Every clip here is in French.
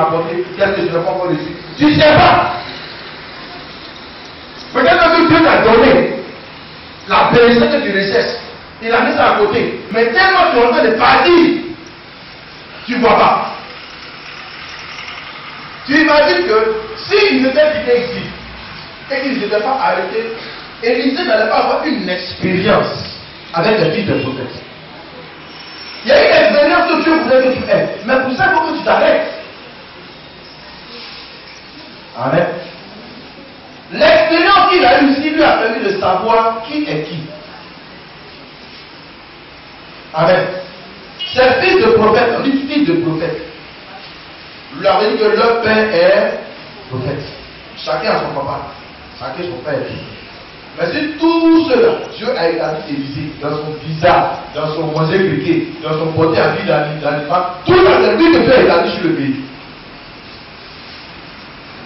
apporter, qu'est-ce que je n'ai pas encore reçu. Tu ne sais pas. Peut-être que Dieu t'a donné la bénédiction que tu recherches. Il a mis ça à côté. Mais tellement tu es en train de partir, tu ne vois pas. Tu imagines que s'il était quitté ici et qu'il ne s'était pas arrêté, Élisée n'allait pas avoir une expérience avec les fils de prophètes. Il y a une expérience que Dieu voulait que tu aies, mais pour ça, il faut que tu t'arrêtes. Amen. L'expérience qu'il a eue ici lui a permis de savoir qui est qui. Amen. Ces fils de prophètes, on dit fils de prophètes. Lui avait dit que leur père est prophète. Chacun a son papa, chacun son père. Mais si tout cela, Dieu a établi Élisée dans son visage, dans son manger piqué, dans son porté à vie d'animal, tout le service que Dieu a établi sur le pays.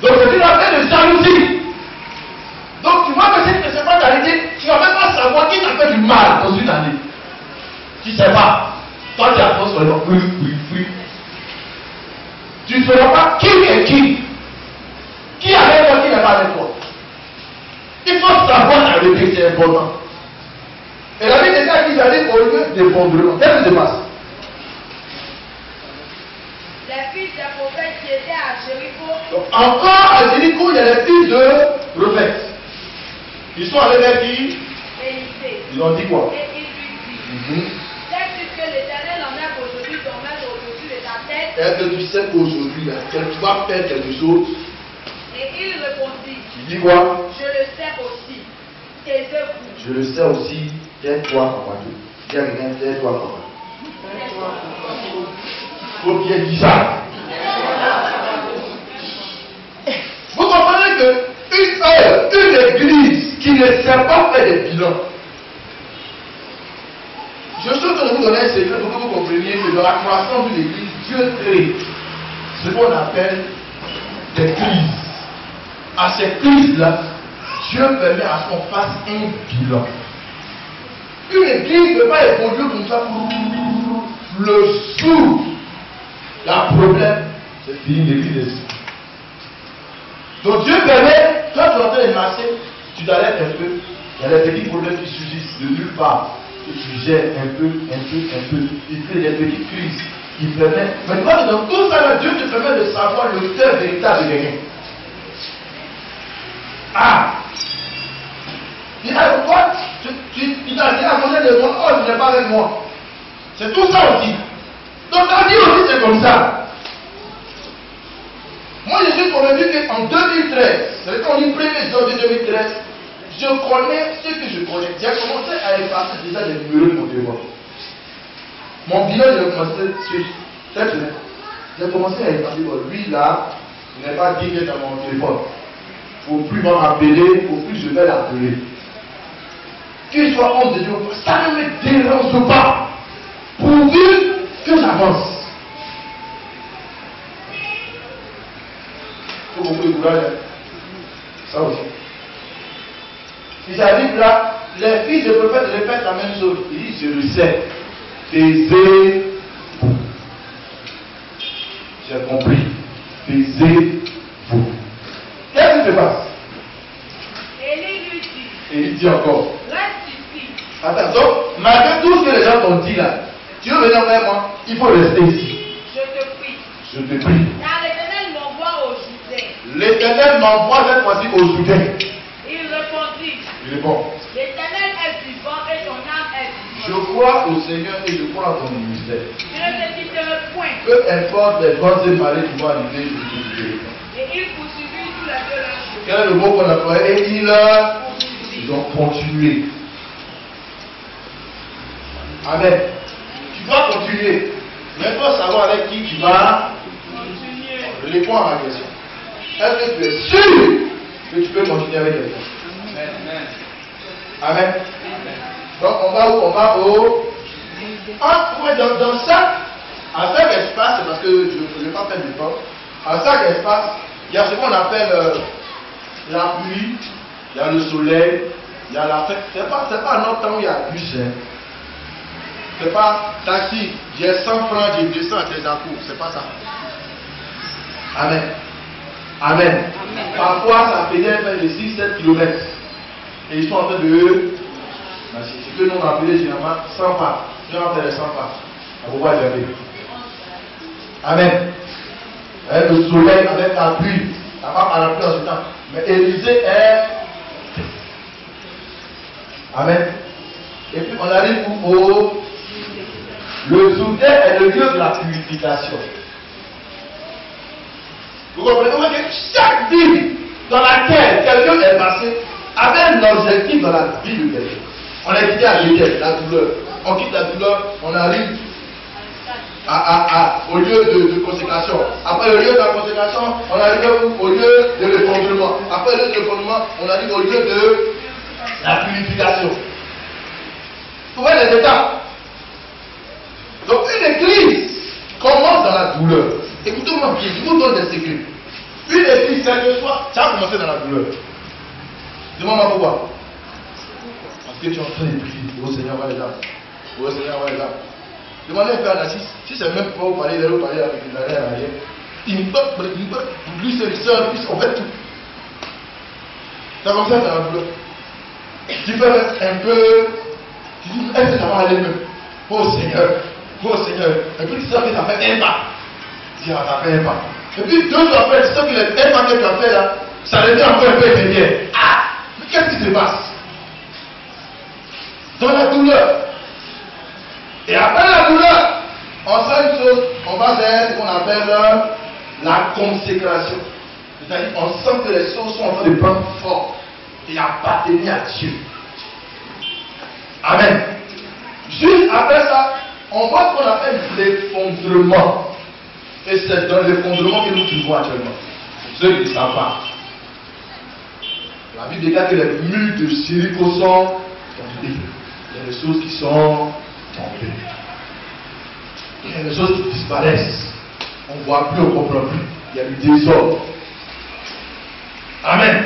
Donc c'est une affaire de jalousie. Donc tu vois que si tu ne sais pas t'arrêter, tu ne vas même pas savoir qui t'a fait du mal dans une année. Tu ne sais pas. Toi tu as sur le nom, oui. Tu ne sauras pas qui est qui. Qui est avec toi, qui n'est pas avec toi. Il faut savoir arrêter, c'est important. Et la vie des gars qui allaient au lieu d'effondrement. Qu'est-ce qui se passe? Les fils des prophètes qui étaient à Jéricho. Encore à Jéricho, il y a les fils de prophètes. Ils sont allés vers qui? Élisée. Ils ont dit quoi? Et il lui dit, sais-tu que l'Éternel enlève aujourd'hui ton maître au-dessus de ta tête? Est-ce que tu sais qu'aujourd'hui, tu vas faire quelque chose? Et il répondit, Il dit quoi? je le sais aussi. Taisez-vous. Je le sais aussi, tais-toi, papa. Dis à quelqu'un, tais-toi, papa. Faut bien dire ça. Vous comprenez que une église qui ne sait pas faire des bilans. Je suis en train de vous donner un secret pour que vous compreniez que dans la croissance d'une église, Dieu crée ce qu'on appelle des crises. À ces crises-là, Dieu permet à ce qu'on fasse un bilan. Une église ne peut pas évoluer comme ça. Le jour, il y a un problème, c'est fini l'église. Donc Dieu permet, quand tu es en train de marcher, tu t'arrêtes un peu. Il y a des petits problèmes qui surgissent de nulle part. Que tu gères un peu. Il crée des petites crises qui permettent. Mais tu vois que dans tout ça, Dieu te permet de savoir le cœur véritable de quelqu'un. Ah! Il a quoi? Il t'a dit à côté de moi, oh, tu n'es pas avec moi. C'est tout ça aussi. Donc ta vie aussi c'est comme ça. Moi je suis convaincu qu'en 2013, c'est quand on dit 1er janvier 2013, je connais ce que je connais. J'ai commencé à effacer déjà les numéros de mon téléphone. Mon bilan, j'ai commencé sur cette semaine. J'ai commencé à effacer, lui là, il n'est pas digne dans mon téléphone. Il ne faut plus m'appeler, il ne faut plus je vais l'appeler. Qu'il soit homme de Dieu, ça ne me dérange pas. Pourvu que j'avance. Il faut beaucoup de courage. Ça aussi. Si j'arrive là, les fils de prophète répètent la même chose. Ils disent, je le sais. Taisez-vous. J'ai compris. Taisez-vous. Qu'est-ce qui se passe? Élie lui dit. Et il dit encore. Reste ici. Attends, donc, malgré tout ce que les gens t'ont dit là, tu veux venir vers moi, il faut rester ici. Je te prie. Je te prie. Car l'Éternel m'envoie au Jourdain. L'Éternel m'envoie cette fois-ci au Jourdain. Il répondit. Il répond. L'Éternel est vivant et ton âme est vivante. Je crois au Seigneur et je crois à ton ministère. Je ne te quitterai point. Peu importe les bonnes et malades qui vont arriver, je te dirai. Et il poursuivit tous les deux leurs chevaux. Quel est le mot qu'on a employé? Et ils ont continué. Amen. Tu vas continuer. Mais il faut savoir avec qui tu vas Continuez. répondre à ma question. Est-ce que tu es sûr que tu peux continuer avec quelqu'un? Amen. Donc on va où? On va au... dans ça, à chaque espace, parce que je ne vais pas perdre du temps, à chaque espace, il y a ce qu'on appelle la pluie, il y a le soleil, il y a la fête. C'est pas un autre temps où il y a bus. C'est pas taxi, j'ai 100 francs, je descends à tes accours. C'est pas ça. Amen. Amen. Parfois, ça faisait faire de 6-7 km. Et ils sont en train de... C'est que nous on appelait généralement 100 pas. Nous on appelle les 100 pas. À pouvoir jamais. Amen. Avec le soleil, avec la pluie. Ça va par la pluie en ce temps. Mais Élisée est... Amen. Et puis on arrive au... Le Jourdain est le lieu de la purification. Vous comprenez que chaque ville dans laquelle quelqu'un est passé avait un objectif dans la vie de quelqu'un. On a quitté à l'éther, la douleur. On quitte la douleur, on arrive au lieu de consécration. Après le lieu de la consécration, on arrive au lieu de l'effondrement. Après le lieu de l'effondrement, on arrive au lieu de la purification. Vous voyez les étapes. Donc une église commence dans la douleur. Écoutez-moi bien, je vous donne des secrets. Une église, quel que soit, ça a commencé dans la douleur. Demande-moi pourquoi. Parce que tu es en train de prier. Oh Seigneur, va les âmes. Oh Seigneur, va les âmes. Demandez un peu à Nassis, si c'est même pas vous parler, vous parler avec les arrêts à l'arrière. Il peut, lui c'est le seul, on fait tout. Ça comme ça dans la douleur. Tu peux être un peu, tu dis, est-ce que ça va aller mieux? Oh Seigneur. Et puis tu sens que ça fait un pas. Tu dis, ah, ça fait un pas. Et puis 2 jours après, tu sens que le un pas que tu as fait là, ça devient encore un peu inférieur. Ah, mais qu'est-ce qui se passe? Dans la douleur. Et après la douleur, on sent une chose, on va vers ce qu'on appelle la consécration. C'est-à-dire, on sent que les choses sont en train de prendre forme et appartenir à Dieu. Amen. Juste après ça, on voit ce qu'on appelle l'effondrement. Et c'est dans l'effondrement que nous vivons actuellement. Ceux qui ne savent pas. La Bible déclare que les murs de Jéricho sont tombés. Il y a des choses qui sont tombées. Il y a des choses qui disparaissent. On ne voit plus, on ne comprend plus. Il y a du désordre. Amen.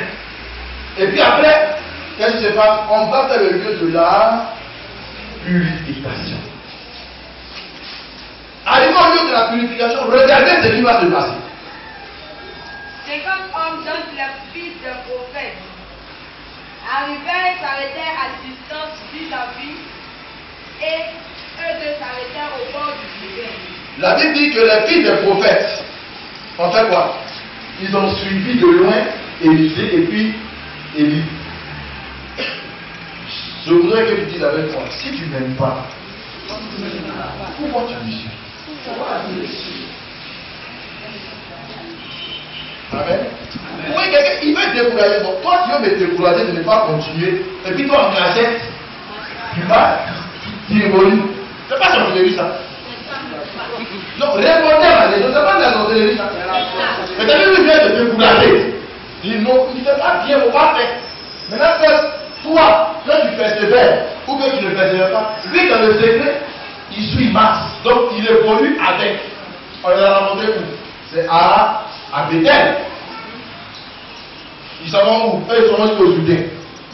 Et puis après, qu'est-ce qui se passe? On va vers le lieu de la purification. Arrivons au lieu de la purification, regardez ce qui va se passer. 50 hommes dont les fils de prophètes arrivaient et s'arrêtaient à distance vis-à-vis et eux deux s'arrêtèrent au bord du Jourdain. La Bible dit que les fils des prophètes ont fait quoi? Ils ont suivi de loin Élisée et puis Élie. Je voudrais que tu dises avec moi, si tu n'aimes pas, pourquoi tu me suis? Amen. Oui, quelqu'un, il veut te décourager. Donc, toi, tu veux me décourager de ne pas continuer. Et puis, toi, en cachette, tu vas, tu évolues. C'est pas sorcellerie, ça. Non, répondez à la question, c'est pas de la sorcellerie, ça. Mais t'as vu, il vient te décourager. Il dit non, il ne fait pas bien, on va faire. Maintenant, toi, quand tu persévères, ou que tu ne persévères pas, lui, dans le secret, il suit Max. Donc, il évolue avec. On l'a rencontré où? C'est à Bethel. Ils s'en vont où? Eux, ils sont jusqu'au Jourdain.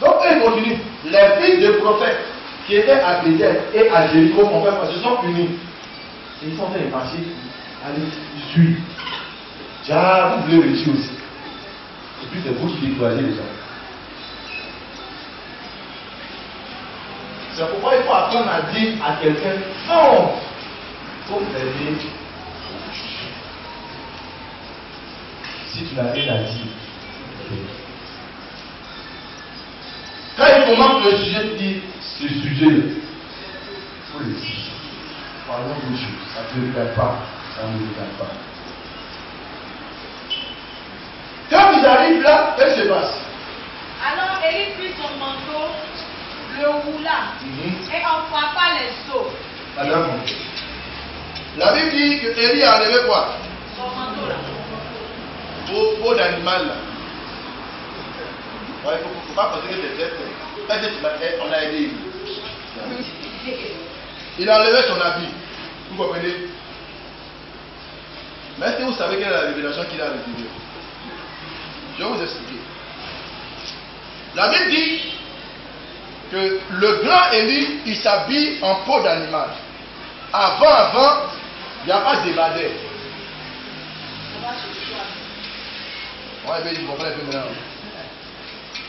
Donc, eux, ils continuent. Les fils des prophètes qui étaient à Bethel et à Jéricho, en fait, se sont unis. Et ils sont en train de marcher. Allez, ils suivent. Tiens, vous voulez réussir aussi. Et puis, c'est vous qui découragez les gens. C'est pourquoi il faut apprendre à dire à quelqu'un non. Il faut aider. Si tu n'as rien à dire. Quand il commence le sujet, tu dis ce sujet, il faut le dire. Parlons de choses. Ça ne te regarde pas. Ça ne me regarde pas. Quand ils arrivent là, qu'est-ce qui se passe? Alors Élie prit son manteau, le roula et en frappa les eaux. Madame, la Bible dit que Élie a enlevé quoi? Son manteau là. Peau d'animal là. Ouais, il ne faut pas penser que c'est fait. Peut-être qu'on a aidé. Il a enlevé son habit. Vous comprenez? Mais est-ce que vous savez quelle est la révélation qu'il a reçue? Je vais vous expliquer. La Bible dit que le grand Élie, il s'habille en peau d'animal. Avant, il n'y a pas de débardeur. Ouais, ben, je comprends un peu maintenant.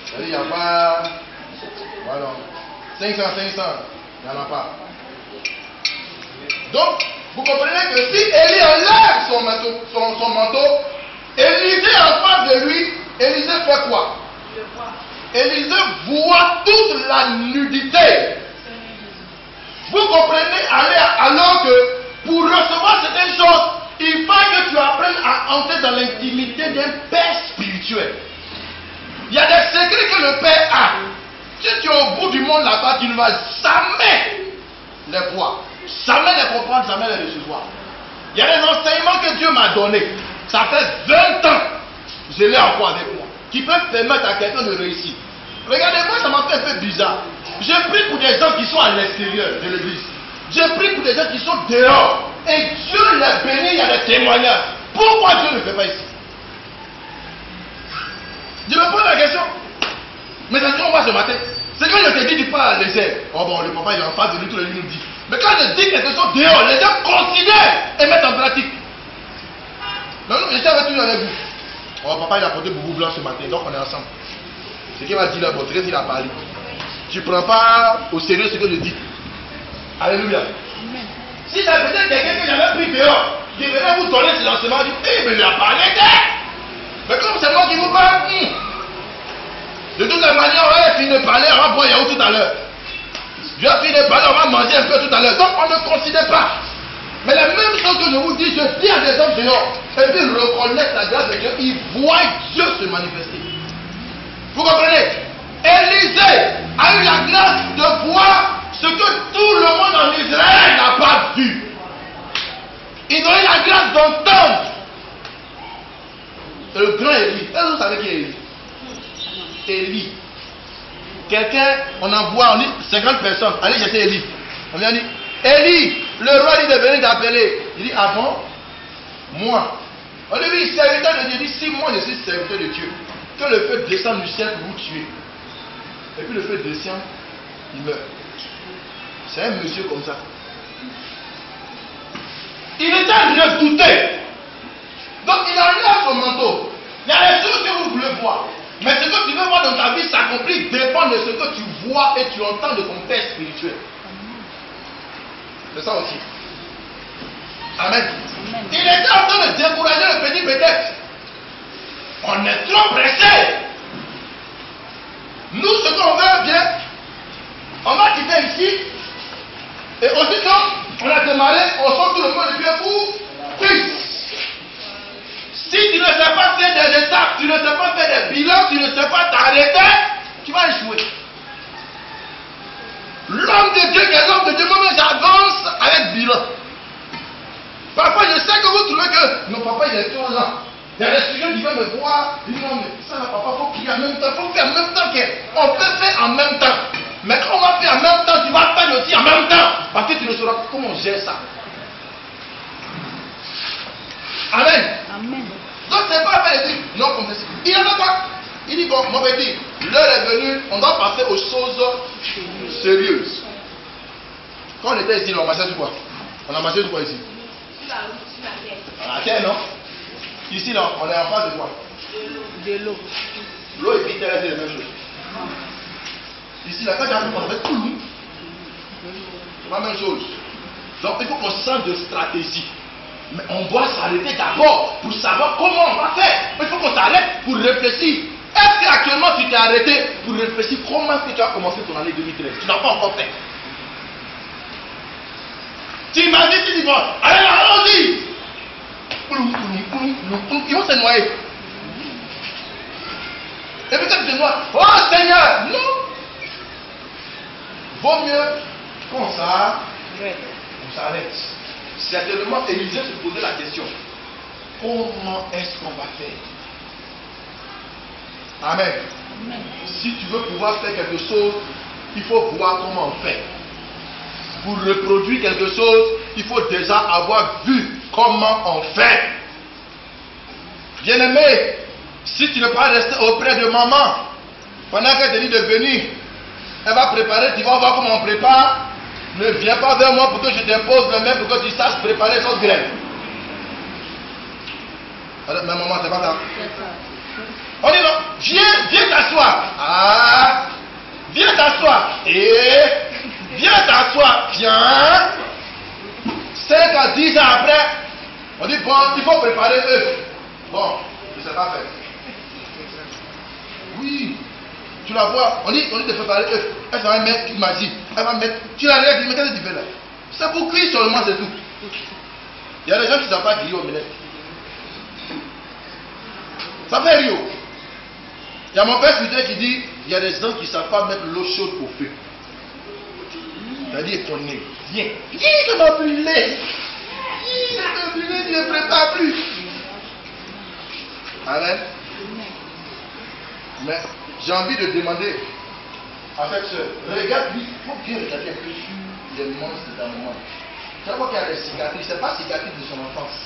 C'est-à-dire, il n'y a pas. Voilà. 500, il n'y en a pas. Donc, vous comprenez que si Élie enlève son manteau, Élisée en face de lui, Élisée fait quoi? Élisée voit toute la nudité. Vous comprenez, alors que pour recevoir certaines choses, il faut que tu apprennes à entrer dans l'intimité d'un père spirituel. Il y a des secrets que le père a. Si tu es au bout du monde là-bas, tu ne vas jamais les voir, jamais les comprendre, jamais les recevoir. Il y a des enseignements que Dieu m'a donnés. Ça fait 20 ans, je l'ai encore avec moi, qui peuvent permettre à quelqu'un de réussir. Regardez-moi, ça m'a fait un peu bizarre. J'ai pris pour des gens qui sont à l'extérieur de l'église. J'ai pris pour des gens qui sont dehors. Et Dieu les bénit, il y a des témoignages. Pourquoi Dieu ne le fait pas ici? Je me pose la question. Mais c'est ce qu'on voit ce matin. C'est quand je te dis, tu parles à l'essai. Oh bon, le papa il est en face de lui, tout le monde nous dit. Mais quand je dis quelque chose dehors, les gens considèrent et mettent en pratique. Donc, je suis avec toujours avec vous. Oh, papa il a porté beaucoup blanc ce matin, donc on est ensemble. Ce qu'il va dire là, bon, très il a parlé. Tu ne prends pas au sérieux ce que je dis. Alléluia. Si ça faisait quelqu'un que j'avais pris dehors, qui venait vous donner ce lancement, il dit, mais il a parlé mais comme c'est moi qui vous parle, de toutes les manières, on va finir de parler, on va boire yaourt tout à l'heure. Je vais finir de parler, on va manger un peu tout à l'heure. Donc on ne considère pas. Mais la même chose que je vous dis, je dis à des hommes dehors, et puis ils reconnaissent la grâce de Dieu, ils voient Dieu se manifester. Vous comprenez? Élisée a eu la grâce de voir ce que tout le monde en Israël n'a pas vu. Ils ont eu la grâce d'entendre. C'est le grand Élie. Est-ce que vous savez qui est Élie? Élie. Quelqu'un, on envoie, on dit 50 personnes, allez jeter Élie. On vient dire, Élie, le roi dit de venir t'appeler. Il dit, ah bon? Moi. On dit, oui, serviteur de Dieu. Il dit, si moi je suis serviteur de Dieu, que le feu descend du ciel pour vous tuer. Et puis le feu descend, il meurt. C'est un monsieur comme ça. Il était en train de douter. Donc il enlève son manteau. Il y a des choses que vous voulez voir. Mais ce que tu veux voir dans ta vie s'accomplir dépend de ce que tu vois et tu entends de ton père spirituel. C'est ça aussi. Amen. Il était en train de décourager le petit peut-être. On est trop pressé. Nous, ce qu'on veut bien, on va quitter ici. Et aussitôt, on a démarré, on sort tout le monde de pied pour plus. Si tu ne sais pas faire des étapes, tu ne sais pas faire des bilans, tu ne sais pas t'arrêter, tu vas échouer. L'homme de Dieu qui est l'homme de Dieu, moi j'avance avec bilan. Parfois je sais que vous trouvez que non, papa il est trop lent. Il y a des students qui viennent me voir, ils disent non mais ça papa, il faut prier en même temps, il faut faire en même temps qu'elle. On peut faire en même temps. Mais quand on va faire en même temps, tu vas faire aussi en même temps. Parce que tu ne sauras pas comment on gère ça. Amen. Amen. Donc c'est pas faire ici. Non, comme ça. Il n'en a pas. Il dit bon, mon petit, l'heure est venue, on doit passer aux choses sérieuses. Quand on était ici, on marchait sur quoi? On a marché sur quoi ici? Sur la terre, non? Ici, là, on est en face de quoi? De l'eau. L'eau et puis terre, c'est la même chose. Ici, là, quand il y a un peu, on fait tout. C'est la même chose. Donc, il faut qu'on change de stratégie. Mais on doit s'arrêter d'abord pour savoir comment on va faire. Il faut qu'on s'arrête pour réfléchir. Est-ce qu'actuellement tu t'es arrêté pour réfléchir comment est-ce que tu as commencé ton année 2013? Tu n'as pas encore fait. Tu imagines, tu dis bon, allez, allons-y. Ils vont se noyer. Et puis quand tu te noies, oh Seigneur, non. Vaut mieux qu'on s'arrête. Certainement, Élisée se posait la question, comment est-ce qu'on va faire? Amen. Amen. Si tu veux pouvoir faire quelque chose, il faut voir comment on fait. Pour reproduire quelque chose, il faut déjà avoir vu comment on fait. Bien-aimé, si tu ne peux pas rester auprès de maman, pendant qu'elle te dit de venir, elle va préparer, tu vas voir comment on prépare. Ne viens pas vers moi pour que je t'impose les mains pour que tu saches préparer ton graine. Mais maman, c'est pas ça. On dit non, viens t'asseoir. Ah, viens t'asseoir. Et viens t'asseoir. Viens. 5 à 10 ans après, on dit bon, il faut préparer œuf. Bon, je ne sais pas faire. Oui, tu la vois, on dit de préparer œuf. Elle va mettre, il m'a dit, elle va mettre, tu la regardes, mais qu'est-ce que tu fais là? C'est pour cuire seulement, c'est tout. Il y a des gens qui ne savent pas griller au omelette. Ça fait rire. Il y a mon père qui dit, il y a des gens qui ne savent pas mettre l'eau chaude au feu. C'est-à-dire ton nez, viens, que m'a brûlé. Il m'a brûlé, il ne prépare plus. Amen. Mais j'ai envie de demander à cette soeur, regarde-lui, il faut bien regarder un peu les monstres de ta maman. Tu vois qu'il y a des cicatrices, ce n'est pas cicatrices de son enfance.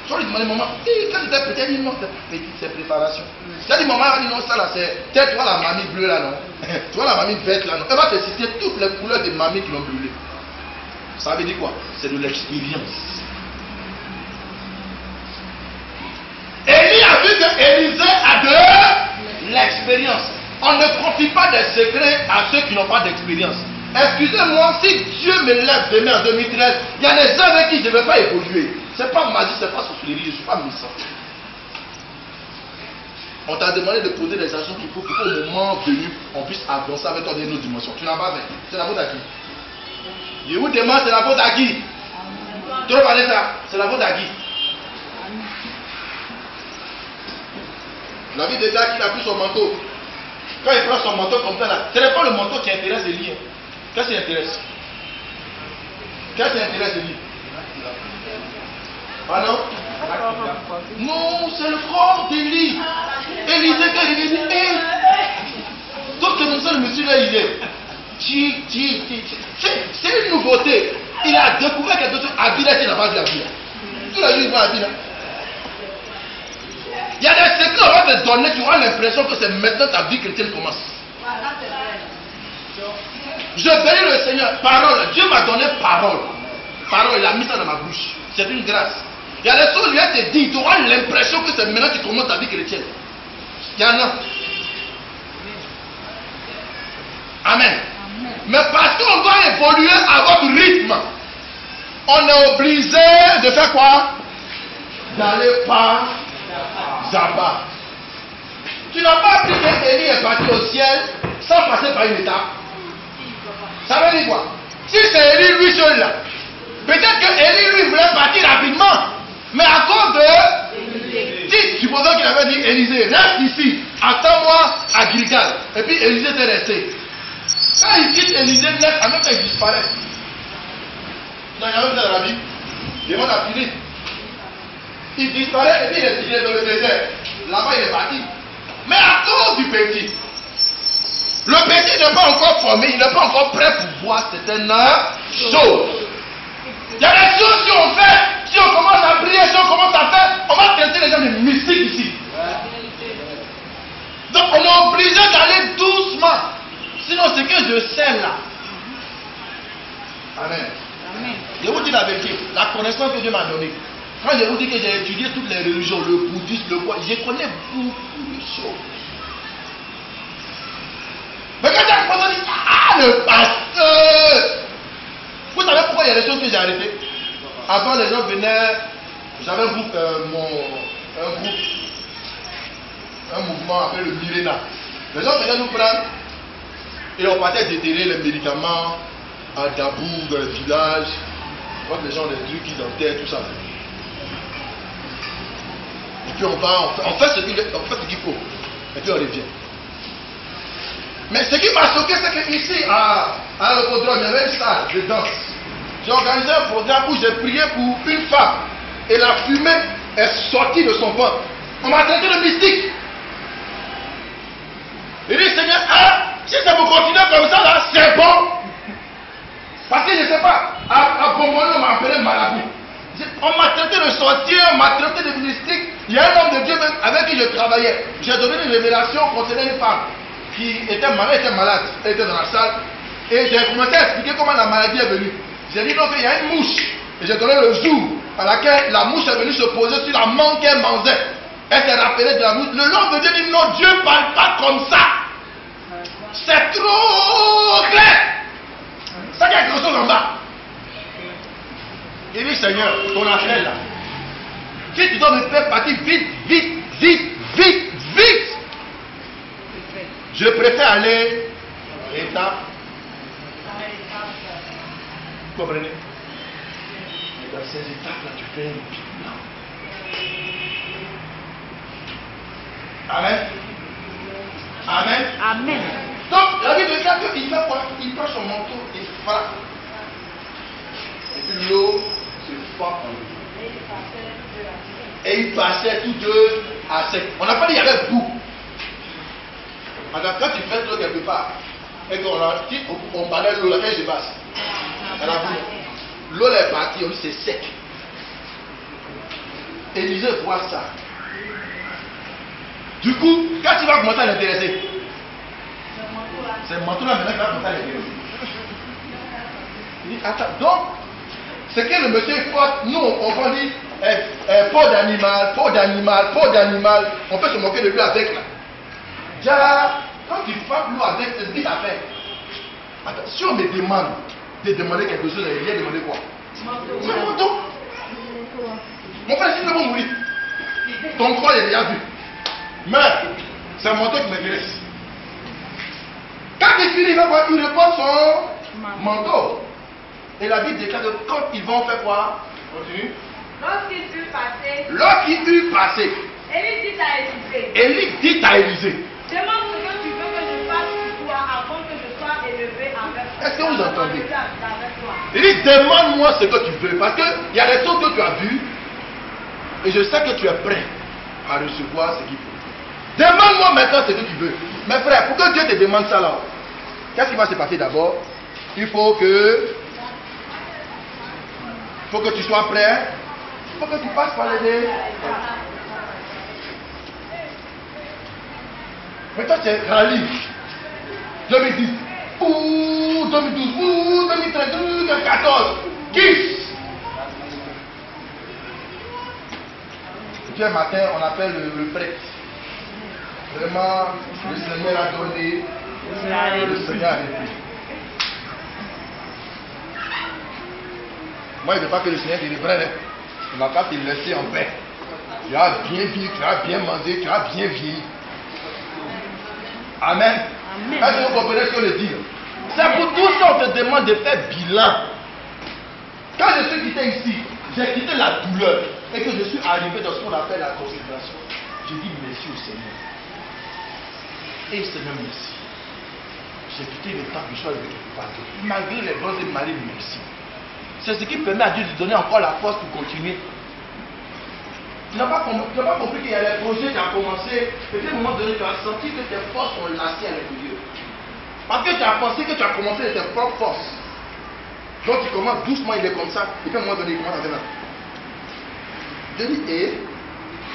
Tu vas lui demander, maman, quand tu étais petite, elle dit non, c'est petite, c'est préparation. Tu as dit, maman, elle dit non, ça là, c'est. Tu vois la mamie bleue là, non? Tu vois la mamie verte là, non? Elle va te citer toutes les couleurs de mamies qui l'ont brûlée. Ça veut dire quoi? C'est de l'expérience. Élie a vu que Élisée a de l'expérience. On ne confie pas des secrets à ceux qui n'ont pas d'expérience. Excusez-moi, si Dieu me lève demain en 2013, il y a des gens avec qui je ne vais pas évoluer. Ce n'est pas magie, ce n'est pas sorcellerie, je ne suis pas médecin. On t'a demandé de poser des actions qu'il faut qu'au moment venu, on puisse avancer avec toi dans une autre dimension. Tu n'as pas fait. C'est la faute à qui? Je vous demande, c'est la faute à qui? Tu veux parler ça? C'est la faute à qui? La vie de Jacques, il a pris son manteau. Quand il prend son manteau comme ça, là, ce n'est pas le manteau qui intéresse Élie. Qu'est-ce qui intéresse? Qu'est-ce qui intéresse Élie? Pardon? Non, c'est le corps d'Élie. Élisée, quand il dit, sauf que mon seul monsieur là, il est. C'est une nouveauté. Il a découvert quelque chose. Abila, il n'a pas vu Abila. Tout la vie, il voit Abila. Il y a des secrets qu'on va te donner, tu auras l'impression que c'est maintenant ta vie chrétienne commence. Je bénis le Seigneur. Parole. Dieu m'a donné parole. Parole, il a mis ça dans ma bouche. C'est une grâce. Il y a des choses, lui a te dit, tu auras l'impression que c'est maintenant que tu commences ta vie chrétienne. Il y en a. Amen. Mais parce qu'on doit évoluer à votre rythme, on est obligé de faire quoi? D'aller par Zaba. Tu n'as pas appris que Élie est parti au ciel sans passer par une étape. Ça veut dire quoi? Si c'est Élie lui seul là, peut-être que Élie lui voulait partir rapidement, mais à cause de... Si, supposons qu'il avait dit, Élisée, reste ici, attends-moi à Gilgal. Et puis Élisée était resté. Quand il quitte Élisée, en même temps il disparaît. Dans la Bible, demande à Philippe. Il disparaît et puis il est dans le désert. Là-bas il est parti. Mais à cause du petit, le petit n'est pas encore formé, il n'est pas encore prêt pour voir certaines choses. Il y a des choses si on fait, si on commence à prier, si on commence à faire, on va traiter les gens de mystiques ici. Donc on est obligé d'aller doucement. Sinon ce que je sais là. Amen. Je vous dis la vérité, la connaissance que Dieu m'a donnée. Quand je vous dis que j'ai étudié toutes les religions, le bouddhisme, le quoi, je connais beaucoup de choses. Mais quand j'ai commencé à dire, ah le pasteur! Vous savez pourquoi il y a des choses que j'ai arrêtées? Avant les gens venaient, j'avais un groupe, un mouvement appelé le Mirena. Les gens venaient nous prendre et on partait déterrer les médicaments à Dabour, dans les villages. Quand les gens ont des trucs qu'ils enterrent, tout ça. Et puis on fait ce qu'il faut. Et puis on revient. Mais ce qui m'a choqué, c'est qu'ici, à l'Hippodrome, il y avait une salle de danse. J'ai organisé un programme où j'ai prié pour une femme. Et la fumée est sortie de son ventre. On m'a traité de mystique. Il dit, Seigneur, si ça vous continue comme ça, là, c'est bon. Parce que je ne sais pas, à Bomboni, on m'a appelé marabout. On m'a traité de sorcier, on m'a traité de mystique. Il y a un homme de Dieu même avec qui je travaillais. J'ai donné une révélation concernant une femme qui était malade, elle était dans la salle. Et j'ai commencé à expliquer comment la maladie est venue. J'ai dit donc il y a une mouche Et j'ai donné le jour à laquelle la mouche est venue se poser sur la mangue qu'elle mangeait. Elle s'est rappelée de la mouche. Le nom de Dieu dit non, Dieu ne parle pas comme ça. C'est trop clair. Ça, il y a quelque chose en bas. Il dit, Seigneur, ton affaire là. Si tu dois me faire partir vite, vite, vite, vite, vite. Je préfère aller étape. Vous comprenez? Dans ces étapes-là, tu fais un bilan. Amen. Amen. Amen. Donc, la Bible déclare qu'il fait quoi? Il prend son manteau et frappe. Et puis l'eau se fend en lui. Et il passait tous deux à sec. On n'a pas dit qu'il y avait boue. Quand tu fais l'eau quelque part, et qu'on parlait de l'eau, laquelle se passe? Elle a boue. L'eau est partie, on dit c'est sec. Élisée voit ça. Du coup, quand tu vas commencer à l'intéresser, c'est le manteau là maintenant qui va commencer à l'intéresser. Il dit, attends, donc, c'est que le monsieur est fort. Nous, on dit peau d'animal, peau d'animal, peau d'animal. On peut se moquer de lui avec là. Déjà, quand tu frappes l'eau avec, c'est vite à faire. Attends, si on me demande de demander quelque chose, il vient demander quoi? C'est un manteau. Mon frère, si tu veux mourir, ton corps est déjà vu. Mais c'est un manteau qui m'intéresse. Quand il finit, il reprend son manteau. Et la Bible déclare que quand ils vont faire quoi? Continue. Lorsqu'il fut passé, Élie dit à Élisée, demande ce que tu veux que je fasse pour toi avant que je sois élevé avec toi. Est-ce que vous entendez? Il dit, demande-moi ce que tu veux. Parce qu'il y a des choses que tu as vues. Et je sais que tu es prêt à recevoir ce qu'il faut. Demande-moi maintenant ce que tu veux. Mes frères, pour que Dieu te demande ça là, qu'est-ce qui va se passer d'abord? Il faut que tu sois prêt. Il faut que tu passes par les deux. Mais toi, tu es rallye. 2010, 2012, 2013, 2014. Qui? Un matin, on appelle le prêtre. Vraiment, le Seigneur a donné, le Seigneur a repris. Moi, je ne veux pas que le Seigneur te reprenne. Il n'a qu'à te laisser en paix. Tu as bien vécu, tu as bien mangé, tu as bien vieilli. Amen. Est-ce que vous comprenez ce que je dis? C'est pour tout ça qu'on te demande de faire bilan. Quand je suis quitté ici, j'ai quitté la douleur et que je suis arrivé dans ce qu'on appelle la consécration. J'ai dit merci au Seigneur. Et Seigneur, merci. J'ai quitté le temps que je suis arrivé quelque part. Malgré les bons et malins, merci. C'est ce qui permet à Dieu de donner encore la force pour continuer. Tu n'as pas compris qu'il y a des projets qui ont commencé. Et à un moment donné, tu as senti que tes forces sont lassées à l'intérieur. Parce que tu as pensé que tu as commencé de tes propres forces. Donc tu commences doucement, il est comme ça. Et puis à un moment donné, il commence à faire. Je dis,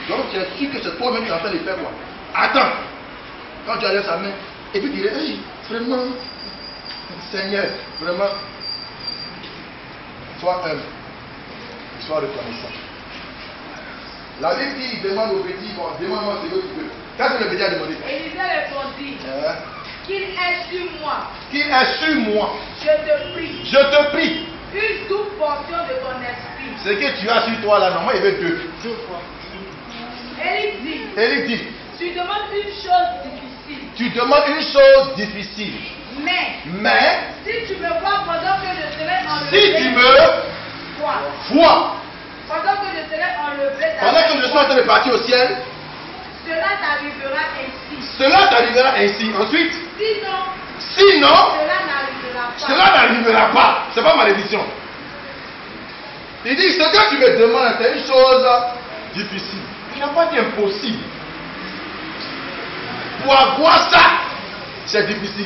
donc tu es sûr que c'est toi-même qui es en train de faire quoi? Attends. Quand tu enlèves sa main, et puis tu dis, hey, vraiment, Seigneur, vraiment, sois humble, sois reconnaissant. La Bible dit, il demande au petit, bon, demande-moi ce que tu veux. Qu'est-ce que le petit a demandé? Élisée répondit, qu'il est sur moi. Qu'il est sur moi. Je te prie. Je te prie. Une double portion de ton esprit. Ce que tu as sur toi là, normalement il y avait deux. Élie dit, tu demandes une chose difficile. Tu demandes une chose difficile. Mais si tu me vois pendant que je serai enlevé. Si tu me vois. Pendant que je serai enlevé. Pendant que je suis en train de partir au ciel. Cela t'arrivera ainsi. Cela t'arrivera ainsi. Ensuite. Sinon. Cela n'arrivera pas. C'est pas malédiction. Il dit, ce que tu me demandes, c'est une chose difficile. Il n'a pas dit impossible. Pour avoir ça, c'est difficile.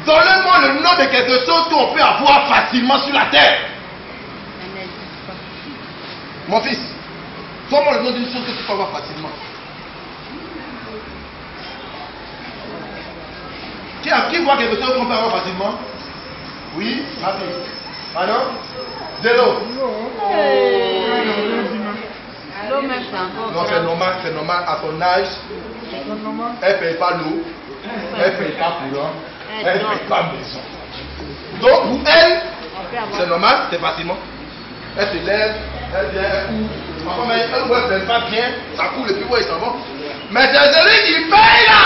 Donnez-moi le nom de quelque chose qu'on peut avoir facilement sur la terre. Mon fils, donne-moi le nom d'une chose que tu peux avoir facilement. Qui voit quelque chose qu'on peut avoir facilement? Oui, ma fille. Alors, De l'eau. L'eau même, c'est encore. Non, c'est normal. À son âge, elle ne paye pas l'eau, elle ne paye pas courant, elle ne paye pas maison. Donc pour elle, c'est normal, c'est facilement. Elle se lève, elle vient, elle court. Parfois, même, elle ne paye pas bien, ça coule et puis ouais, ils s'en vont. Mais c'est celui qui paye là.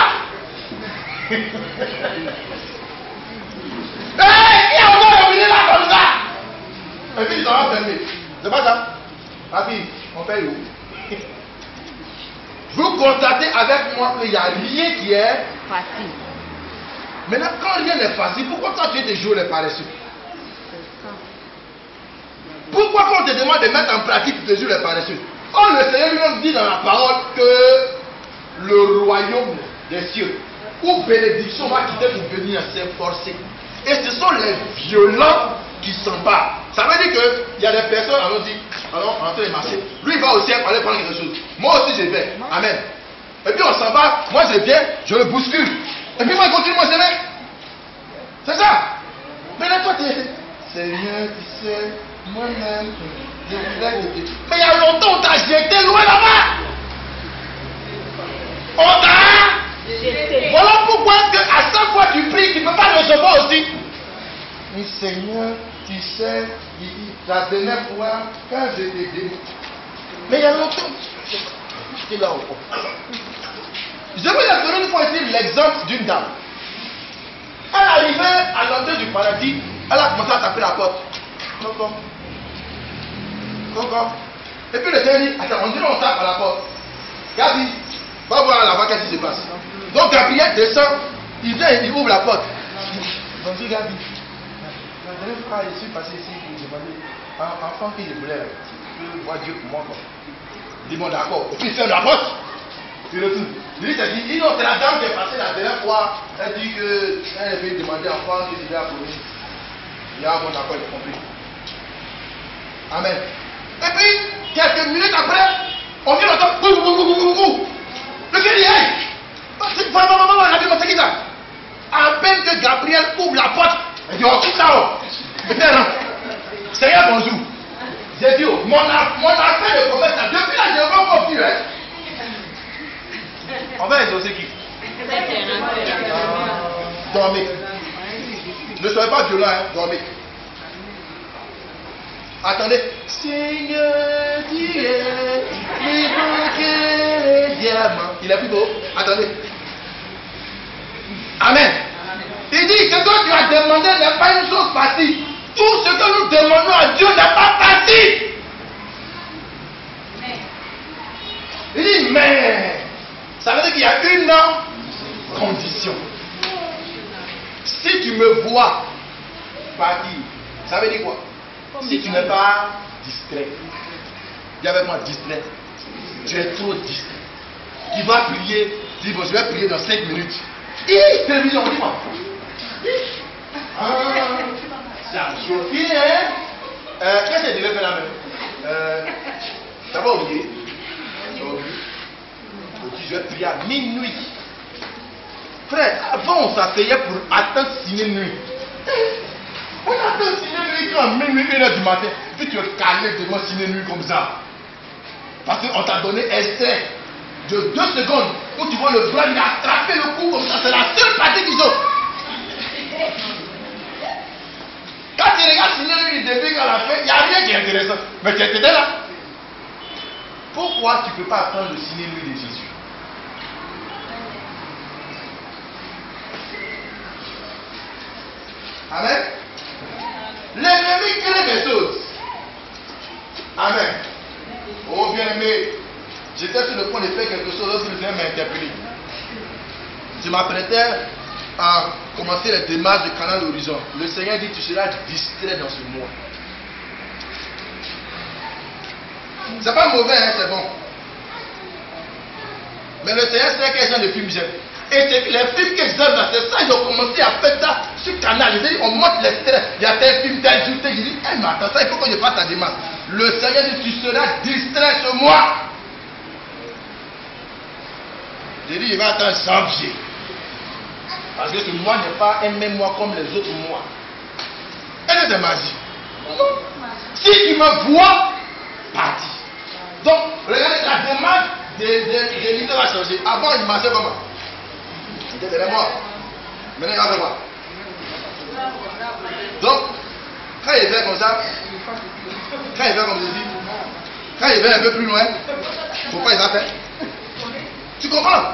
Qui a encore revenu là comme ça? Et puis ils s'en vont fermer. C'est pas ça? Ma fille, on paye où? Vous constatez avec moi qu'il n'y a rien qui est Facile. Maintenant, quand rien n'est facile, pourquoi toi tu es toujours les paresseux? Pourquoi quand on te demande de mettre en pratique, tu es toujours les paresseux? Oh, le Seigneur lui-même dit dans la parole que le royaume des cieux, où bénédiction va quitter pour venir s'efforcer. Et ce sont les violents qui s'emparent. Ça veut dire qu'il y a des personnes, allons dit, allons entrer les marchés. Lui il va au ciel pour aller prendre quelque chose. Moi aussi je vais. Amen. Et puis on s'en va, moi je viens, je le bouscule. Et puis moi je continue mon chemin. C'est ça. Mais là toi tu es Seigneur, tu sais, moi-même, je voudrais que tu... Mais il y a longtemps on t'a jeté loin là-bas. On t'a... Voilà pourquoi est-ce qu'à chaque fois tu pries, tu ne peux pas recevoir aussi. Mais Seigneur, tu sais, la dernière fois, quand je t'ai dit, mais il y a longtemps, j'étais là au fond. Je vais vous donner une fois ici l'exemple d'une dame. Elle arrivait à l'entrée du paradis, elle a commencé à taper la porte. Coco. Coco. Et puis le Seigneur dit, attends, on dirait on tape à la porte. Gabi, va voir là-bas qu'est-ce qui se passe. Donc Gabriel descend, il vient, il ouvre la porte. Bonjour Gabi. La dernière fois, je suis passé ici pour demander un enfant qui je voulais. Tu peux voir Dieu pour moi quoi. Il dit bon d'accord. Et puis il ferme la porte. Il retourne. Il dit c'est la dame qui est passée la dernière fois. Elle dit qu'elle veut demander un enfant qui est là pour lui. Il y a un bon accord, il est compris. Amen. Et puis, quelques minutes après, on vient d'entendre. Le gars dit hey! Maman, c'est qui ça? À peine que Gabriel ouvre la porte. Il dit, oh, tout là-haut. Et puis, Seigneur, bonjour. J'ai dit, oh, mon affaire de commerce, depuis là, je n'ai pas encore vu. On va exaucer qui? Dormez. Ne soyez pas violents, hein, dormez. Attendez. Seigneur, tu es plus beau que les diamants. Il est plus beau. Attendez. Amen. Il dit que toi tu as demandé n'est pas une chose facile. Tout ce que nous demandons à Dieu n'est pas facile. Il dit mais ça veut dire qu'il y a une condition. Si tu me vois partir, ça veut dire quoi? Si tu n'es pas distrait, dis avec moi distrait, tu es trop distrait. Tu vas prier, dis bon je vais prier dans 5 minutes. Télévision, dis-moi. C'est Sophie, hein? Qu'est-ce que tu devais faire là même? Ça va oublier. Je vais prier à minuit. Frère, avant on s'asseyait pour attendre 6 nuit. On attend 6 nuit quand minuit, 1h du matin. Puis tu es calé devant 6 nuit comme ça. Parce qu'on t'a donné extrait de 2 secondes où tu vois le bras, il a attrapé le cou comme ça. C'est la seule partie qu'ils ont. Quand tu regardes Seigneur, il début à la fin, il n'y a rien qui est intéressant. Mais tu étais là. Pourquoi tu ne peux pas attendre le signe lui de Jésus? Amen. L'ennemi crée des choses. Amen. Oh bien-aimé, j'étais sur le point de faire quelque chose lorsque le Seigneur m'a interpellé. Je m'apprêtais à commencer les démarches de Canal Horizon. Le Seigneur dit tu seras distrait dans ce mois. C'est pas mauvais, hein, c'est bon. Mais le Seigneur sait quel genre de film j'aime. Et c'est les films que j'aime là, c'est ça, ils ont commencé à faire ça sur Canal. Ils disent, on monte les traits, il y a tel film, tel jour, tel. Je dis, hey, mais attends, ça, il faut que je fasse ta démarche. Le Seigneur dit, tu seras distrait ce mois. J'ai dit, il va attendre janvier. Parce que ce mois n'est pas un même mois comme les autres mois. Et c'est magie. Si tu me vois partir. Donc, regardez, la démarche des leaders va changer. Avant, il marchait comment? Il était derrière moi. Maintenant, il va faire quoi? Donc, quand il fait comme ça, quand il fait comme ceci, quand il va un peu plus loin, pourquoi il va faire? Tu comprends?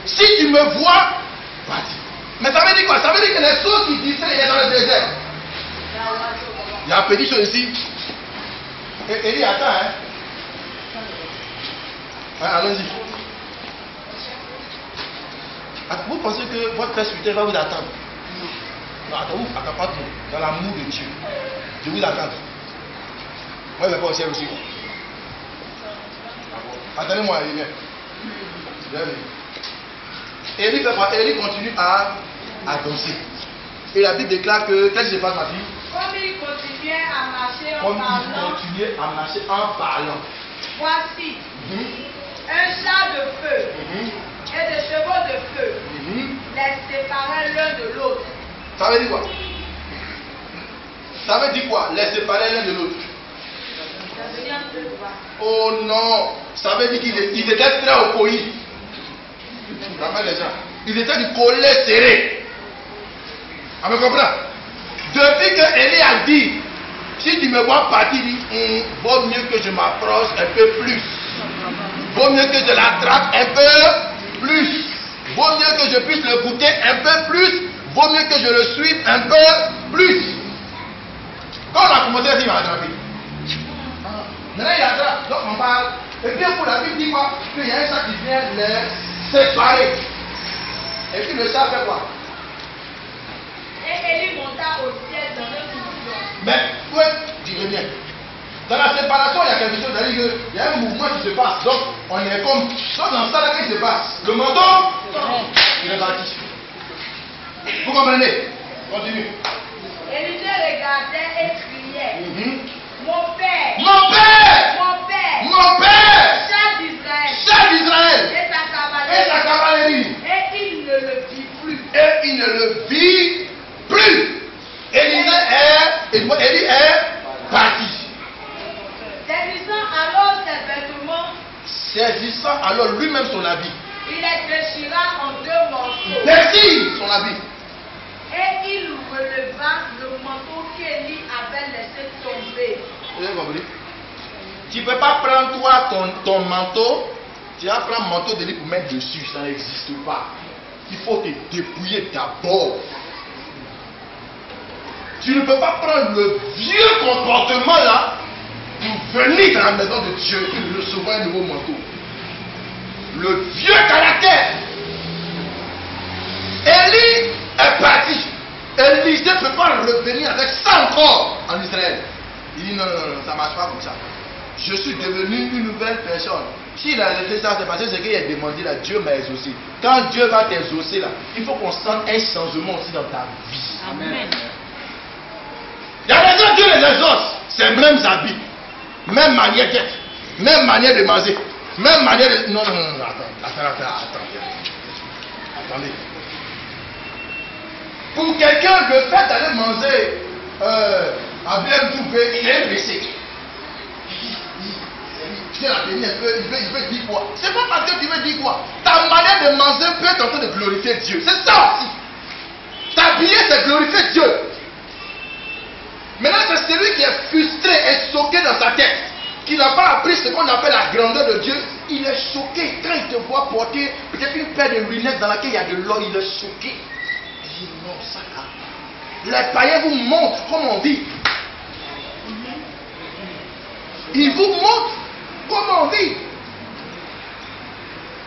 Si tu me vois partir. Mais ça veut dire quoi? Ça veut dire que les choses qui disent il est dans le désert. Il y a un petit chose ici. Et Élie attend, hein? Allons-y. Vous pensez que votre père spirituel va vous attendre? Non, attends pas trop. Dans l'amour de Dieu. Je vous attends. Moi, je ne vais pas au ciel aussi. Attendez-moi, il vient. Élie fait quoi? Élie continue à danser. Et la Bible déclare que, qu'est-ce qui se passe, ma fille? Comme il continuait à marcher en Comme parlant. il continuait à marcher en parlant. Voici un char de feu et des chevaux de feu les séparaient l'un de l'autre. Ça veut dire quoi? Ça veut dire quoi? Les séparer l'un de l'autre. Oh non! Ça veut dire qu'ils étaient très au coït. Les gens. Ils étaient du collet serré. On me comprend? Depuis que Élie a dit, si tu me vois partir, il dit, vaut mieux que je m'approche un peu plus. Vaut mieux que je l'attrape un peu plus. Vaut mieux que je puisse le goûter un peu plus. Vaut mieux que je le suive un peu plus. Quand on a commencé à dire, il va attraper. Maintenant il attrape. Donc on parle. Et puis pour la Bible dit quoi? Qu'il y a un chat qui vient les séparer. Et puis le chat fait quoi? Et Élie monta au ciel dans un tourbillon. Mais, ouais, dirais bien. Dans la séparation, il y a quelque chose, c'est-à-dire qu'il y a un mouvement qui se passe. Donc, on est comme. Donc, dans ça, là, qu'est-ce qui se passe? Le manteau, il est parti. Vous comprenez? Continue. Élisée regardait et criait. Mon père! Mon père! Mon père! Mon père! Chef d'Israël! Chef d'Israël! Et sa Et sa cavalerie! cavalerie! Et il ne le vit plus. Et il ne le vit plus. Élie est parti. Saisissant alors ses vêtements, Saisissant alors lui-même son habit. il les déchira en deux morceaux. Merci son habit. Et il releva le manteau qu'Élie avait laissé tomber. Vous avez compris? Tu ne peux pas prendre toi ton manteau, tu vas prendre le manteau d'Élie pour mettre dessus, ça n'existe pas. Il faut te dépouiller d'abord. Tu ne peux pas prendre le vieux comportement là pour venir dans la maison de Dieu et recevoir un nouveau manteau. Le vieux caractère. Élie est parti. Élisée ne peut pas revenir avec ça encore en Israël. Il dit non, ça ne marche pas comme ça. Je suis devenu une nouvelle personne. Si la ça s'est passé, c'est qu'il a demandé là, Dieu m'a exaucé. Quand Dieu va t'exaucer là, il faut qu'on sente un changement aussi dans ta vie. Amen. Il y a des gens, Dieu les exauce. C'est les mêmes habits, même manière d'être, même manière de manger, même manière de. Non, attendez. Pour quelqu'un, le fait d'aller manger à bien trouver, il est blessé. Tu l'as béni un peu, il veut dire quoi? C'est pas parce que tu veux dire quoi? Ta manière de manger peut être en train de glorifier Dieu. C'est ça aussi. T'habiller, c'est glorifier Dieu. Maintenant, c'est celui qui est frustré et choqué dans sa tête, qui n'a pas appris ce qu'on appelle la grandeur de Dieu. Il est choqué quand il te voit porter peut-être une paire de lunettes dans laquelle il y a de l'or. Il est choqué. Il dit non, ça là. Les païens vous montrent comment on vit. Ils vous montrent comment on vit.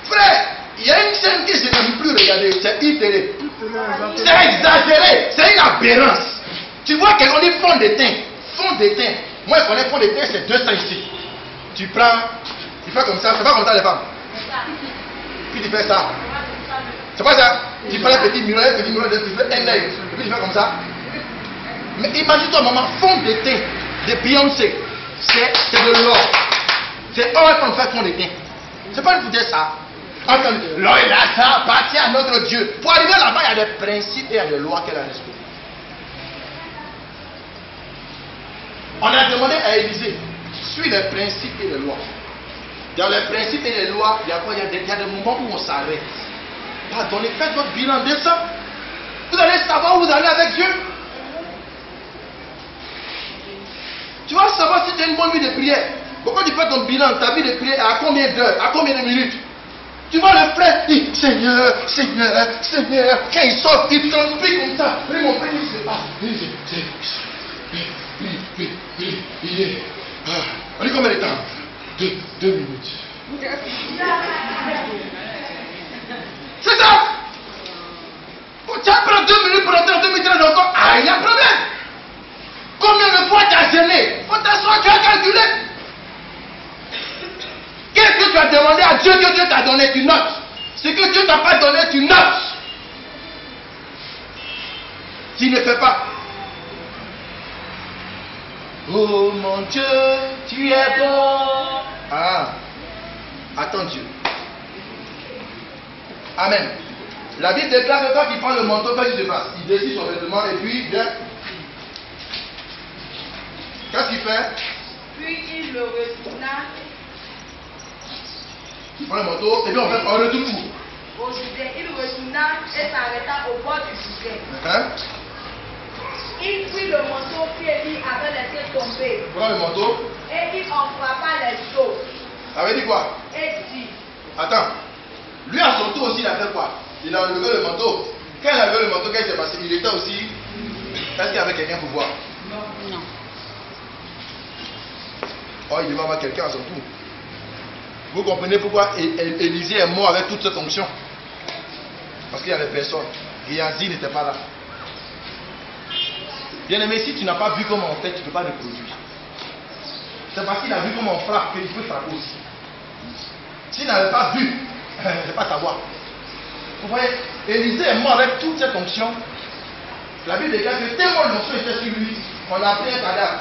Frère, il y a une scène que je n'aime plus regarder, c'est ITL. C'est exagéré, c'est une aberrance. Tu vois qu'on dit fond de teint. Fond de teint. Moi je connais fond de teint, c'est 200 ici. Tu prends, tu fais comme ça, c'est pas comme ça les femmes. Puis tu fais ça. C'est pas ça. Tu prends un petit miroir, tu fais un œil. Et puis tu fais comme ça. Mais imagine-toi maman, fond de teint de Beyoncé. C'est de l'or. C'est or qu'on fait fond de teint. C'est pas une foutaise ça. L'or est là, ça appartient à notre Dieu. Pour arriver là-bas, il y a des principes et il y a des lois qu'elle a respectées. On a demandé à Élisée, suis les principes et les lois. Dans les principes et les lois, il y a quoi? Il y a des moments où on s'arrête. Pardonnez, faites votre bilan de ça. Vous allez savoir où vous allez avec Dieu. Tu vas savoir si tu as une bonne vie de prière. Pourquoi tu fais ton bilan, ta vie de prière, à combien d'heures, à combien de minutes? Tu vois le frère, il dit Seigneur, Seigneur, Seigneur. Quand il sort, il transpire comme ça. Mais mon frère, il se passe. On dit combien de temps? 2 minutes. C'est ça. Tu as pris 2 minutes pour entrer en 2 minutes encore. Ah, il y a un problème. Combien de fois tu as gêné? On t'assoit, tu as calculé. Qu'est-ce que tu as demandé à Dieu que Dieu t'a donné? Tu notes. Ce que Dieu t'a pas donné, tu notes. Tu ne fais pas. Oh mon Dieu, tu es bon. Ah, attends Dieu. Amen. La Bible déclare que quand il prend le manteau, qu'est-ce qui se passe? Il décide son vêtement et puis bien. Qu'est-ce qu'il fait? Puis il le retourna. Il prend le manteau et puis on retourne où? Au Jourdain. Il retourna et s'arrêta au bord du Jourdain. Il prit le manteau qu'Élie avait laissé tomber. Prends le manteau. Et il en frappa les eaux. Ça veut dire quoi? Et dit. Attends. Lui à son tour aussi il a fait quoi? Il a enlevé le manteau. Quand il a enlevé le manteau, qu'est-ce qui s'est passé? Il était aussi. Est-ce qu'il y avait quelqu'un pour voir? Non. Oh, il devait avoir quelqu'un à son tour. Vous comprenez pourquoi Élisée est mort avec toute cette onction? Parce qu'il y avait personne. Géasi n'était pas là. Bien aimé, si tu n'as pas vu comment on fait, tu ne peux pas reproduire. C'est parce qu'il a vu comment on frappe qu'il peut frapper aussi. S'il n'avait pas vu, il ne peut pas savoir. Vous voyez, Élisée est mort avec toute cette onction. La Bible déclare que tellement l'onction était sur lui, on a pris un cadavre.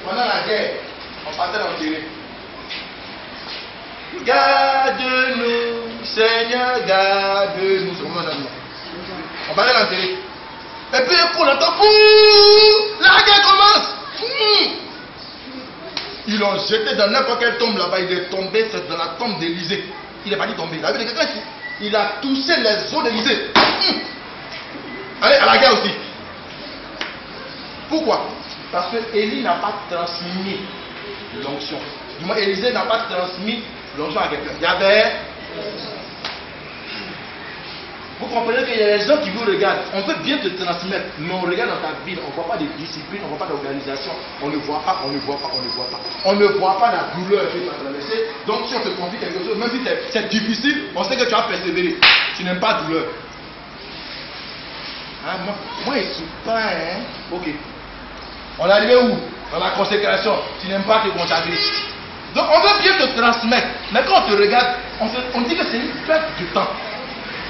Pendant la guerre, on partait l'enterrer. Garde-nous, Seigneur, garde-nous. C'est comment ça dit? On partait l'enterrer. Et puis pour l'entendre, la guerre commence. Ils l'ont jeté dans n'importe quelle tombe là-bas. Il est tombé dans la tombe d'Élisée. Il n'est pas dit tomber. La Bible déclare qu'il a touché les os d'Élisée. Allez, à la guerre aussi. Pourquoi? Parce que Élie n'a pas transmis l'onction. Du moins, Élisée n'a pas transmis l'onction à quelqu'un. Il y avait. Vous comprenez qu'il y a des gens qui vous regardent. On peut bien te transmettre, mais on regarde dans ta vie, on ne voit pas de discipline, on ne voit pas d'organisation. On ne voit pas, on ne voit pas, on ne voit pas. On ne voit pas la douleur que tu as traversée. Donc, si on te confie quelque chose, même si c'est difficile, on sait que tu as persévéré. Tu n'aimes pas la douleur. Hein, moi, je ne suis pas, hein. Ok. On est arrivé où? Dans la consécration. Tu n'aimes pas te consacrer. Donc, on veut bien te transmettre. Mais quand on te regarde, on dit que c'est une perte du temps.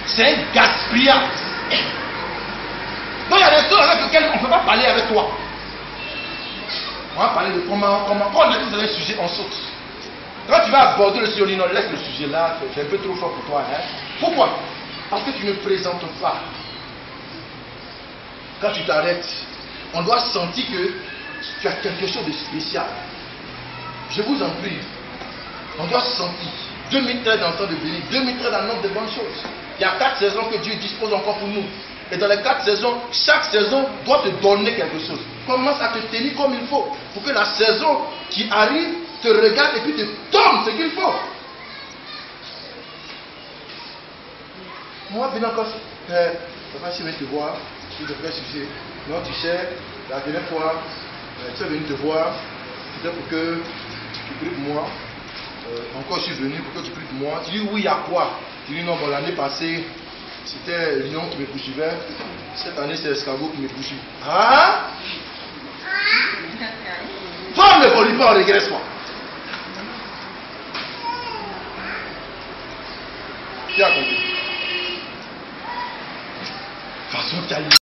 C'est un gaspillage. Donc il y a des choses avec lesquelles on ne peut pas parler avec toi. On va parler de comment quand on est dans un sujet, on saute. Quand tu vas aborder le sujet, non, laisse le sujet là, c'est un peu trop fort pour toi. Hein? Pourquoi? Parce que tu ne présentes pas. Quand tu t'arrêtes, on doit sentir que tu as quelque chose de spécial. Je vous en prie. On doit sentir. 2013 dans le temps de bénir, 2013 dans le nombre de bonnes choses. Il y a 4 saisons que Dieu dispose encore pour nous. Et dans les 4 saisons, chaque saison doit te donner quelque chose. Commence à te tenir comme il faut. Pour que la saison qui arrive te regarde et puis te donne ce qu'il faut. Moi, bien encore, papa, je vais te voir. Je devrais sucer. Non, tu sais, la dernière fois, tu es venu te voir. C'était pour que tu pries pour moi. Encore je suis venu pour que tu pries pour moi. Tu dis oui, à quoi? Tu dis non, bon, l'année passée, c'était Lyon qui me poursuivait. Cette année, c'est Escargot qui me poursuit. Ah? Toi, ne volis pas, on regresse pas. Tu as compris? De toute façon, tu as